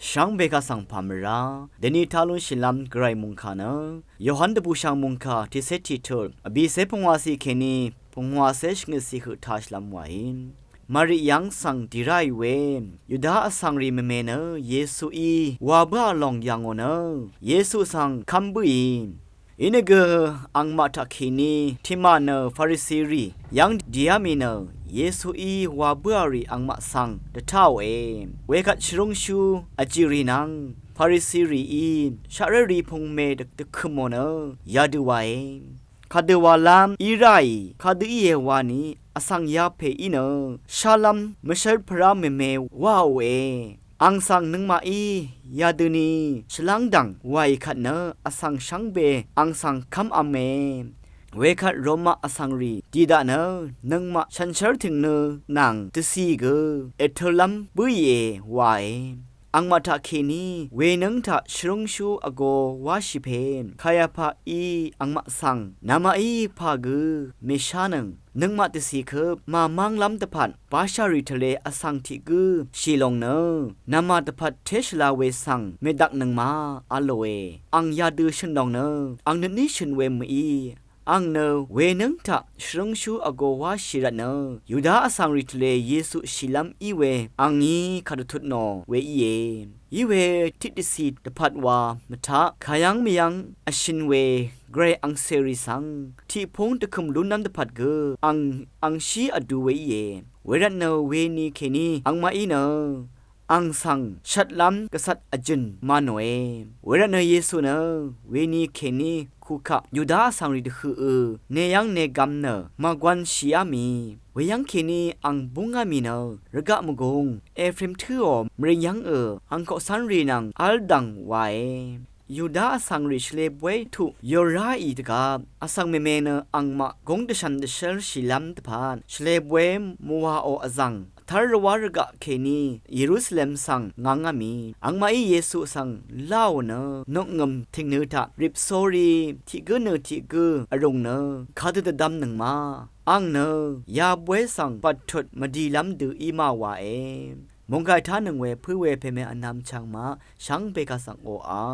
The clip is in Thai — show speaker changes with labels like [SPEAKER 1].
[SPEAKER 1] ช่างเบกาสังพามราเดนิทาลุนชิลัมไกรมุงคานะยอหันเดบูช่างมุงคาที่เซติเทอร์อบีเซพงวาสีเคนีพงวาเซชเงสิขุทัชลัมไวมาริยังสังดิไรเวนยูดาสังริเมเมเนเยซูอีวาบ้าลองยังโอเนเยซูสังคัมบุยอินเกออังมาทักขินีทิมาเนฟาริซีรียังดิอามีเนเยซูอีวาบ้ารีอังมาสังเดท้าวเวกัดชรงชูอจิรินังฟาริซีรีชาเรรีพงเมดตะคุโมเนยาดูไวคาเดวาลามอีไรคาเดอีเยวานีอสังยาเพอีเนชาลัมมเชลพระเมเมว้าวอังสังนึงมาอียาดูนีฉลังดังไวขัดเนอสังชังเบอังสังคัมอเมเวคัดโรมาอสังรีดีดาเนนึงมาฉันเชิดถึงเนนางตุสีเกเอเทลัมบุยไวอังมาทาเคนีเวนึงทาชรงชูอโกวาชิเพนขยาพาอีอังมาสังนามาอีพาเกเมชานังนึงมาตสีเคบมามังลำตะพันปาชาริทะเลอสังทิกชีลงเนนามาตะพัดเทชลาเวสังเมดักนึงมาอโลเวอังยาดือฉันดองเนอังนี้ฉันเวมีอังเนเวนึงทะชรงชูอโกวาชิระเนยูดาอสังริทะเลเยซูชิลัมอีเวอังนี้คาดุทุดโนเวอียีเวทิดสีตะพัดวามทะขายังมียังอชินเวเกรอังเซริสังที่พงตะคุมลุนน้ำตะพัดเกอังชีอดูเวเวรันเนเวนีเคนีอังมาอีเนอังสังชัดล้ำกษัตริย์อจุนมาโนเวรันเนเยซูเนเวนีเคนีคูขะยูดาสังริดคือเนยังเนกัมเนมากวนชีอามีเวยังเคนีอังบุงอามีเนระกะมกงเอฟริมทือมเรยังอังก็สันรีนังอัลดังไวยูดาสังริชเลบเวทุยอราอีตกาอสังเมเมเนอังมากงเดชันเดเชลชิลัมตพานชเลบเวมัวโออซังทารวารกะเคนีเยรูซาเล็มสังงางามีอังมาอีเยซูสังลาวเนนกงมทิงเนทะริบโซรีที่เกเนที่เกอรงเนคาดดดำหนึ่งมาอังเนยาบเวสังปัดถดมาดีลำดืออีมาวามงกายท่าหนึ่งเวเพื่อเวเพเมอนามช่างมาช่างเปกาสังโออา